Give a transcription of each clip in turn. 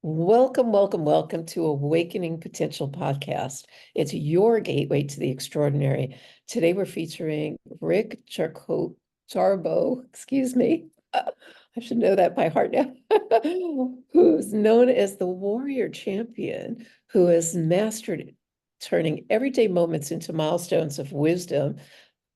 Welcome, welcome, welcome to Awakening Potential Podcast. It's your gateway to the extraordinary. Today we're featuring Rick Jarboe, excuse me. I should know that by heart now. Who's known as the warrior champion, who has mastered turning everyday moments into milestones of wisdom,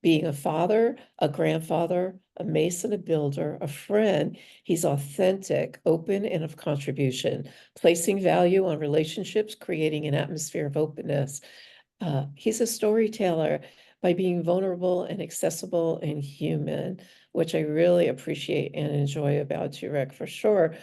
being a father, a grandfather, a mason, a builder, a friend. He's authentic, open, and of contribution, placing value on relationships, creating an atmosphere of openness. He's a storyteller by being vulnerable and accessible and human, which I really appreciate and enjoy about you, Rick, for sure.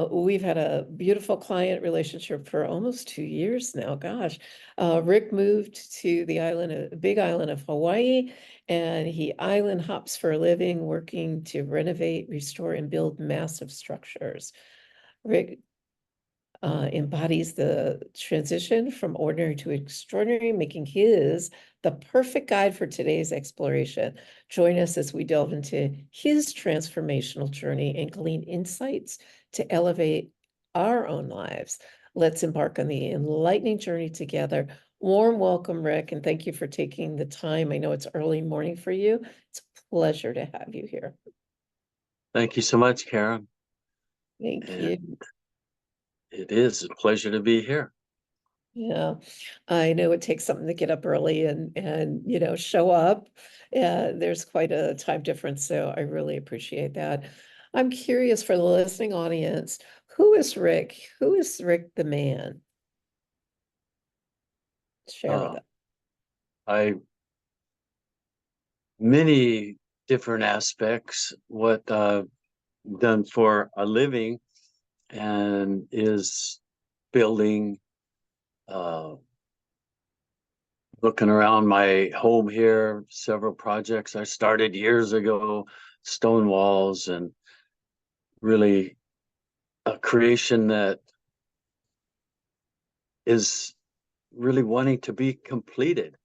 We've had a beautiful client relationship for almost 2 years now. Gosh, Rick moved to the big island of Hawaii, and he island hops for a living, working to renovate, restore, and build massive structures. Rick embodies the transition from ordinary to extraordinary, making his the perfect guide for today's exploration. Join us as we delve into his transformational journey and glean insights to elevate our own lives. Let's embark on the enlightening journey together. Warm welcome, Rick, and thank you for taking the time. I know it's early morning for you. It's a pleasure to have you here. Thank you so much, Karen. Thank you. And it is a pleasure to be here. Yeah, I know it takes something to get up early and show up. There's quite a time difference, so I really appreciate that. I'm curious for the listening audience, who is Rick? Who is Rick the man? Share with Uh, us. I many different aspects. What I've done for a living and is building, uh, looking around my home here, several projects I started years ago, stone walls, and really a creation that is really wanting to be completed.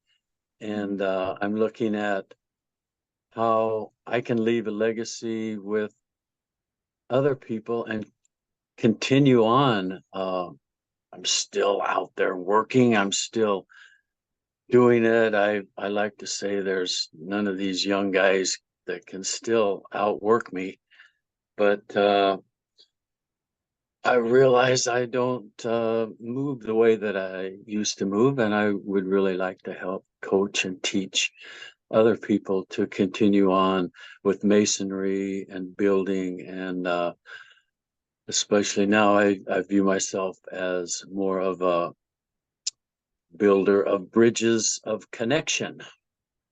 And I'm looking at how I can leave a legacy with other people and continue on. I'm still out there working. I'm still doing it. I like to say there's none of these young guys that can still outwork me. But I realize I don't move the way that I used to move, and I would really like to help coach and teach other people to continue on with masonry and building. And especially now, I view myself as more of a builder of bridges of connection.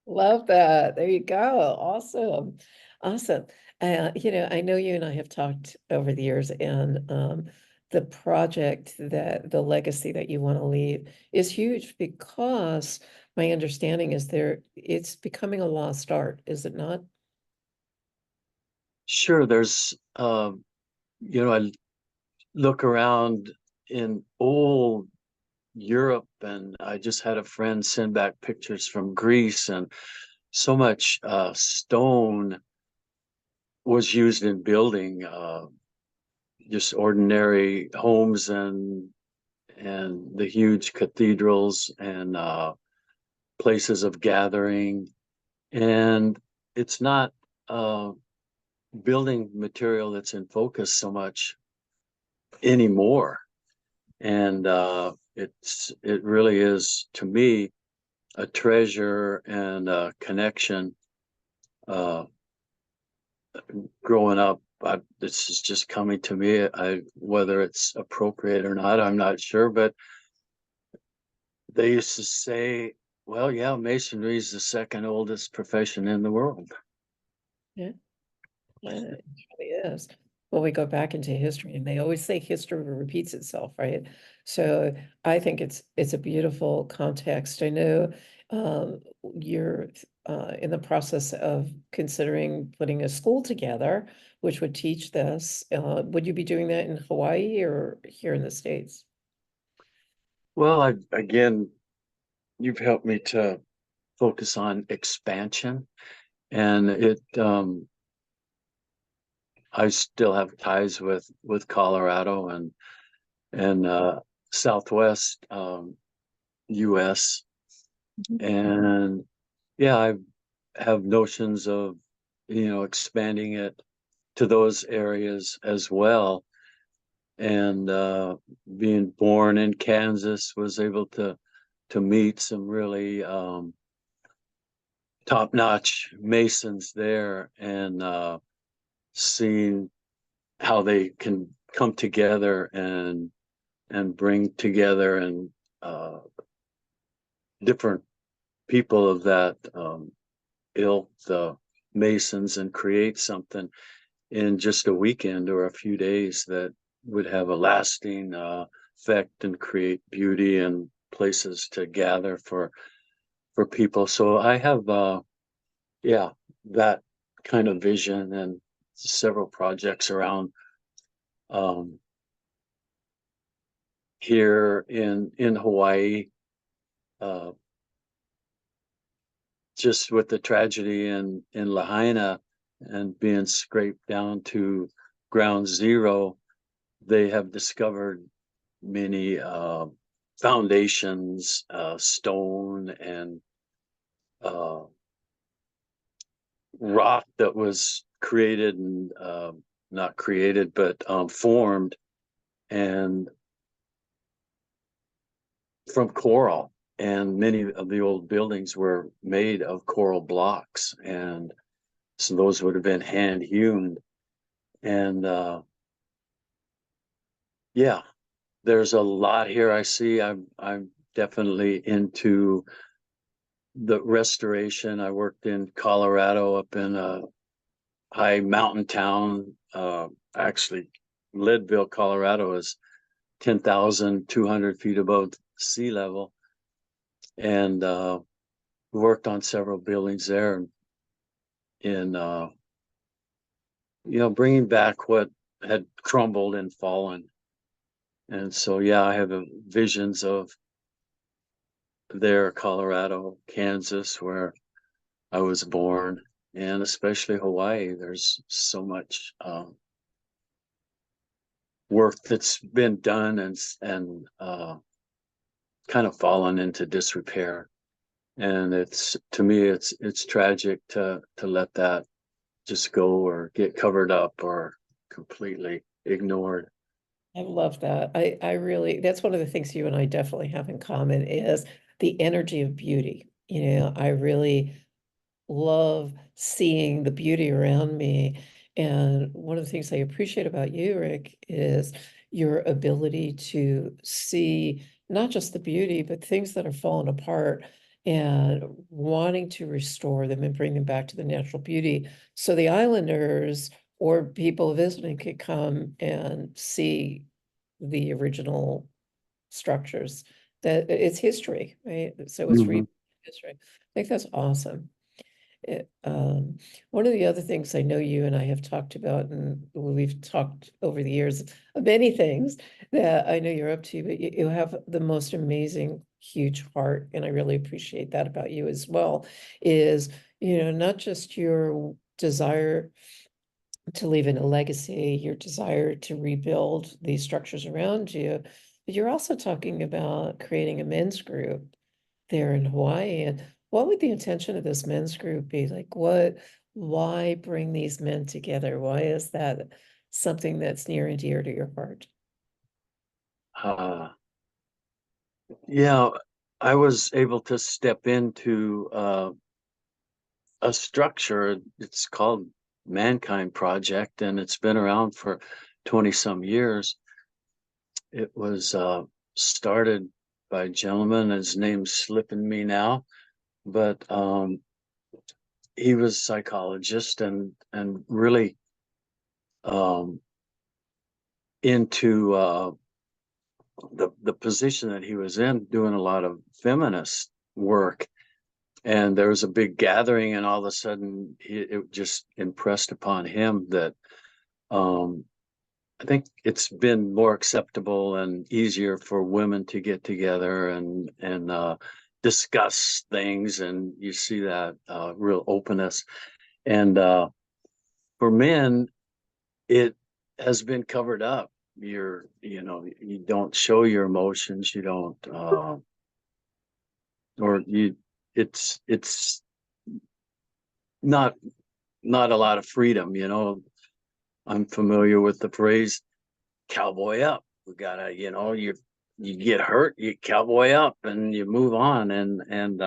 Love that. There you go. Awesome. Awesome. I know you and I have talked over the years, and the legacy that you want to leave is huge because my understanding is it's becoming a lost art, is it not? Sure, there's, I look around in old Europe, and I just had a friend send back pictures from Greece, and so much stone was used in building just ordinary homes and the huge cathedrals and places of gathering. And it's not building material that's in focus so much anymore. And it really is, to me, a treasure and a connection. Uh, Growing up, this is just coming to me. Whether it's appropriate or not, I'm not sure. But they used to say, "Well, yeah, masonry is the second oldest profession in the world." Yeah, it really is. Well, we go back into history, and they always say history repeats itself, right? So I think it's a beautiful context. I know um, you're in the process of considering putting a school together, which would teach this. Would you be doing that in Hawaii or here in the States? Well, again, you've helped me to focus on expansion, and I still have ties with Colorado, and and Southwest US. Mhm. And yeah, I have notions of, expanding it to those areas as well. And being born in Kansas, was able to meet some really top-notch masons there, and seeing how they can come together and bring together and different people of that ilk, the masons, and create something in just a weekend or a few days that would have a lasting effect and create beauty and places to gather for people. So I have yeah, that kind of vision, and several projects around um, here in Hawaii, uh, just with the tragedy in Lahaina and being scraped down to ground zero. They have discovered many foundations, stone, and uh, rock that was created and not created, but formed, and from coral. And many of the old buildings were made of coral blocks, and so those would have been hand hewn. And yeah, there's a lot here. I see. I'm definitely into the restoration. I worked in Colorado, up in a high mountain town. Actually, Leadville, Colorado is 10,200 feet above sea level, and worked on several buildings there in bringing back what had crumbled and fallen. And so, yeah, I have visions of there, Colorado, Kansas, where I was born, and especially Hawaii. There's so much work that's been done, and kind of fallen into disrepair. And it's, to me, it's tragic to let that just go or get covered up or completely ignored. I love that. I really, that's one of the things you and I definitely have in common is the energy of beauty. I really love seeing the beauty around me. And one of the things I appreciate about you, Rick, is your ability to see not just the beauty, but things that are falling apart and wanting to restore them and bring them back to the natural beauty. So the islanders or people visiting could come and see the original structures. That it's history, right? So it's Hmm. real history. I think that's awesome. It, one of the other things I know you and I have talked about, and we've talked over the years of many things that I know you're up to, but you have the most amazing, huge heart, and I really appreciate that about you as well, is, not just your desire to leave in a legacy, your desire to rebuild these structures around you, but you're also talking about creating a men's group there in Hawaii. And what would the intention of this men's group be? Like, why bring these men together? Why is that something that's near and dear to your heart? Uh, yeah, I was able to step into a structure. It's called Mankind Project, and it's been around for 20 some years. It was started by a gentleman. His name's slipping me now, but he was a psychologist, and really um, into the position that he was in, doing a lot of feminist work. And there was a big gathering, and all of a sudden, it just impressed upon him that um, I think it's been more acceptable and easier for women to get together and discuss things, and you see that real openness. And for men, it has been covered up. you don't show your emotions, you don't, or you, it's not, not a lot of freedom, I'm familiar with the phrase cowboy up. We gotta, you get hurt, you cowboy up and you move on. And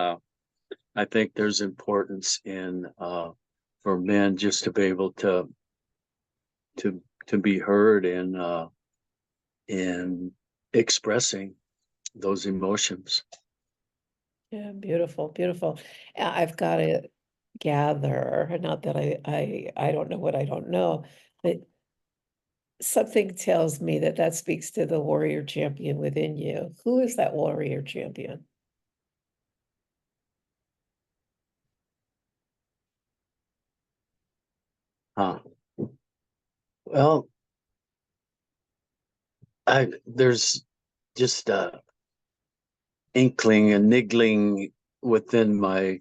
I think there's importance in, for men just to be able to be heard in expressing those emotions. Yeah, beautiful, beautiful. I've got to gather, not that I don't know what I don't know, but something tells me that that speaks to the warrior champion within you. Who is that warrior champion? Huh. Well, there's just a inkling, a niggling within my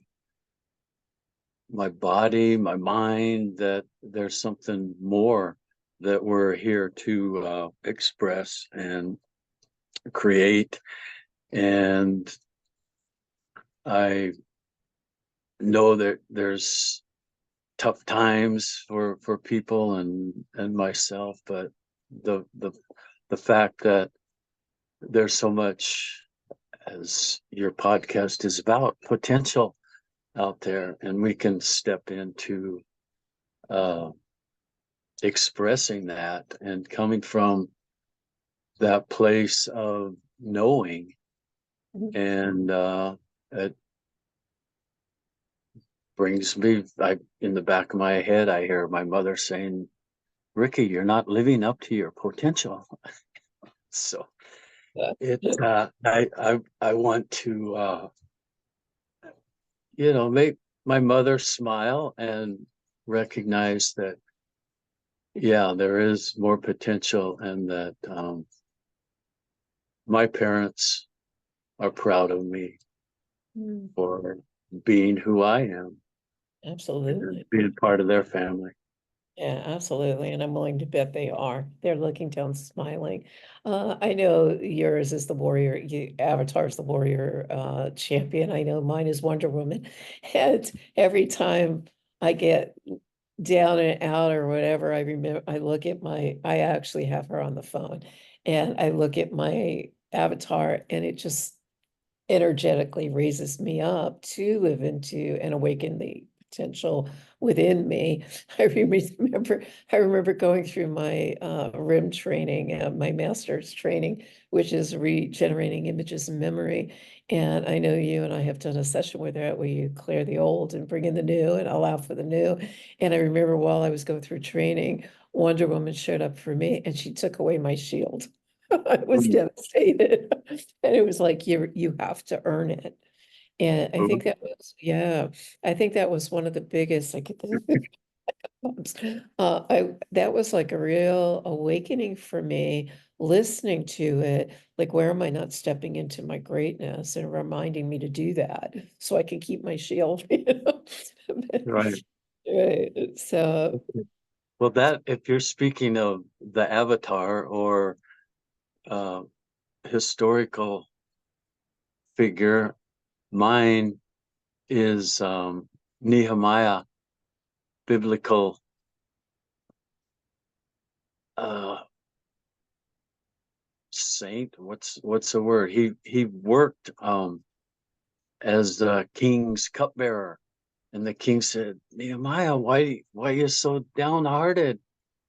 body, my mind, that there's something more that we're here to express and create. And I know that there's tough times for people and myself, but the the fact that there's so much, as your podcast is about, potential out there, and we can step into uh, expressing that and coming from that place of knowing. Mhm. And it brings me, in the back of my head, I hear my mother saying, Ricky, you're not living up to your potential. So I want to, make my mother smile and recognize that, yeah, there is more potential, and that my parents are proud of me Mm, for being who I am and absolutely. being part of their family. Yeah, absolutely. And I'm willing to bet they are. They're looking down, smiling. I know yours is the warrior, Avatar is the warrior champion. I know mine is Wonder Woman. And every time I get down and out or whatever, I remember I look at I actually have her on the phone and I look at my avatar and it just energetically raises me up to live into and awaken the potential within me. I remember going through my RIM training, my master's training, which is regenerating images and memory. And I know you and I have done a session with that where you clear the old and bring in the new and allow for the new. And I remember while I was going through training, Wonder Woman showed up for me and she took away my shield. I was Mm. devastated. And it was like you have to earn it. And I think that was, yeah, I think that was one of the biggest, I get the bumps. That was like a real awakening for me, listening to it, like where am I not stepping into my greatness and reminding me to do that so I can keep my shield, you know? Right. Right. So Well, that, if you're speaking of the avatar or uh, historical figure, mine is Nehemiah, biblical uh, saint. What's the word? He worked as the king's cupbearer, and the king said, Nehemiah, why are you so downhearted?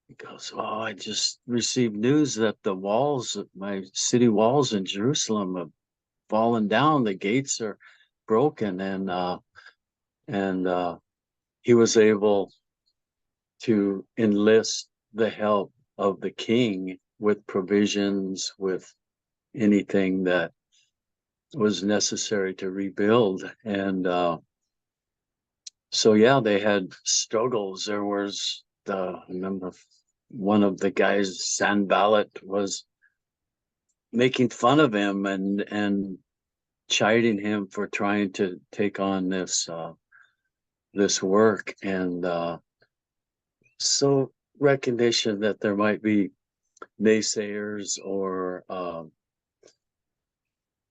He goes, oh, I just received news that the walls, my city walls in Jerusalem, have fallen down. The gates are broken, and he was able to enlist the help of the king with provisions, with anything that was necessary to rebuild. And so, yeah, they had struggles. There was I remember one of the guys, Sanballat, was making fun of him and chiding him for trying to take on this work. And so recognition that there might be naysayers or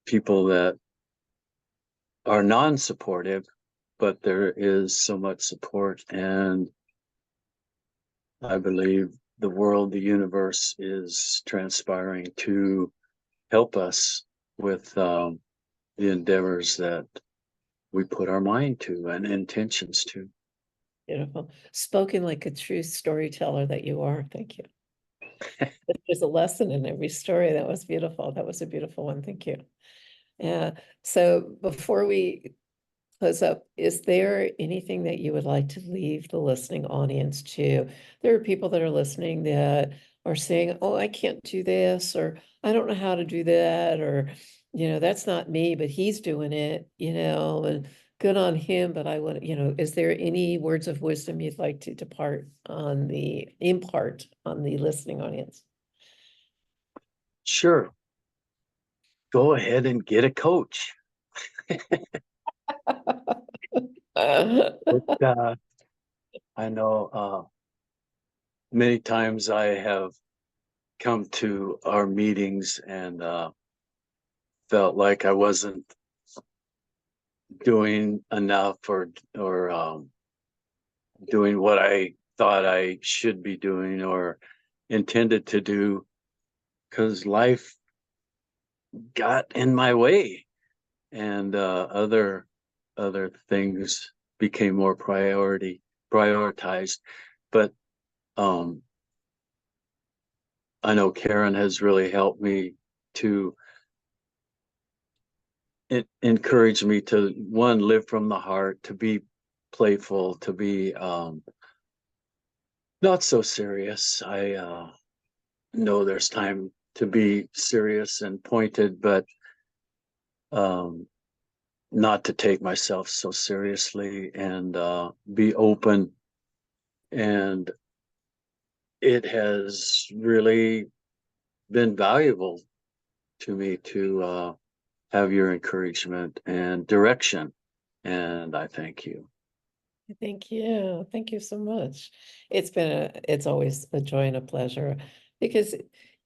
people that are non-supportive, but there is so much support, and I believe the world, the universe is transpiring to help us with the endeavors that we put our mind to and intentions to. Beautiful. Spoken like a true storyteller that you are. Thank you. There's a lesson in every story. That was beautiful. That was a beautiful one. Thank you. Yeah. So before we close up, is there anything that you would like to leave the listening audience to? There are people that are listening that are saying, oh, I can't do this, or I don't know how to do that, or, that's not me, but he's doing it, and good on him. But I would, is there any words of wisdom you'd like to impart on the listening audience? Sure. Go ahead and get a coach. But, I know many times I have come to our meetings and felt like I wasn't doing enough or doing what I thought I should be doing or intended to do, because life got in my way, and other things became more prioritized. But um, I know Karen has really helped me to encourage me to, one, live from the heart, to be playful, to be not so serious. I know there's time to be serious and pointed, but um, not to take myself so seriously, and be open. And it has really been valuable to me to have your encouragement and direction. And I thank you. Thank you. Thank you so much. It's always a joy and a pleasure because,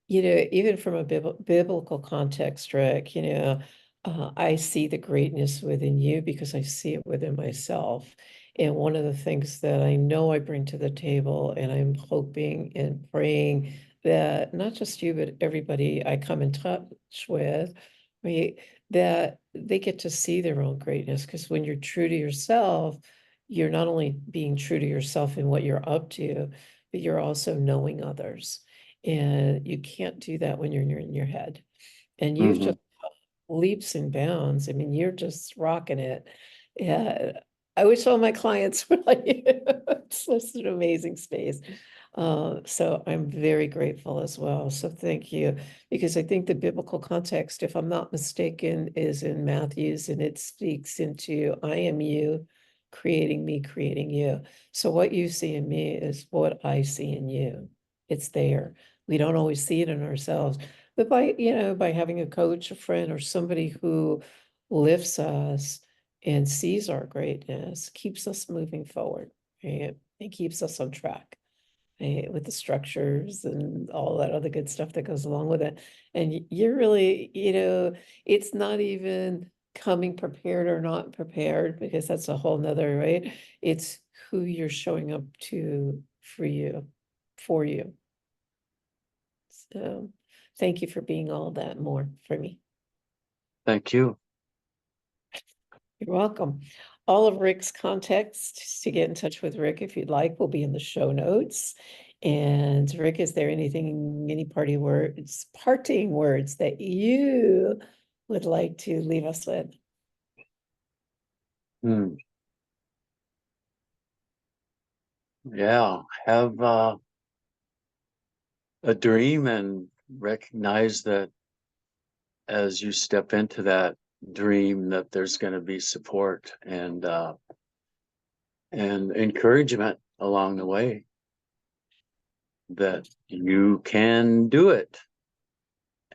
even from a biblical context, Rick, I see the greatness within you because I see it within myself. And one of the things that I know I bring to the table, and I'm hoping and praying that not just you, but everybody I come in touch with, right, that they get to see their own greatness. Because when you're true to yourself, you're not only being true to yourself in what you're up to, but you're also knowing others. And you can't do that when you're in your head. And you've Hmm. just leaps and bounds. I mean, you're just rocking it. Yeah. I wish all my clients were like you. It's just an amazing space. So I'm very grateful as well. So thank you. Because I think the biblical context, if I'm not mistaken, is in Matthew's, and it speaks into I am you, creating me, creating you. So what you see in me is what I see in you. It's there. We don't always see it in ourselves. But by having a coach, a friend, or somebody who lifts us and sees our greatness, keeps us moving forward, right? It keeps us on track, right? With the structures and all that other good stuff that goes along with it. And you're really, it's not even coming prepared or not prepared, because that's a whole nother, right? It's who you're showing up to for you. So thank you for being all that more for me. Thank you. You're welcome. All of Rick's contacts to get in touch with Rick, if you'd like, will be in the show notes. And Rick, is there any parting words that you would like to leave us with? Hmm. Yeah, have a dream and recognize that as you step into that dream, that there's going to be support and encouragement along the way, that you can do it.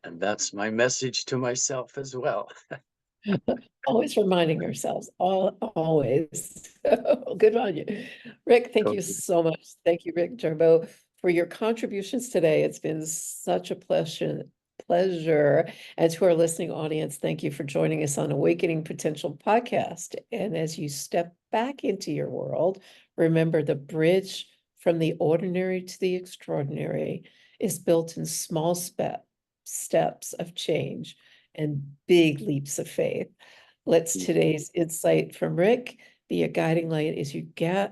And that's my message to myself as well. Always reminding ourselves, always. Good on you. Rick, thank you Okay. so much. Thank you, Rick Jarboe, for your contributions today. It's been such a pleasure. And to our listening audience, thank you for joining us on Awakening Potential podcast. And as you step back into your world, remember the bridge from the ordinary to the extraordinary is built in small steps of change and big leaps of faith. Let's today's insight from Rick be a guiding light as you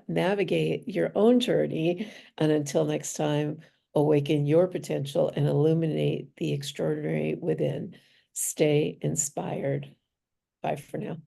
navigate your own journey. And until next time, awaken your potential and illuminate the extraordinary within. Stay inspired. Bye for now.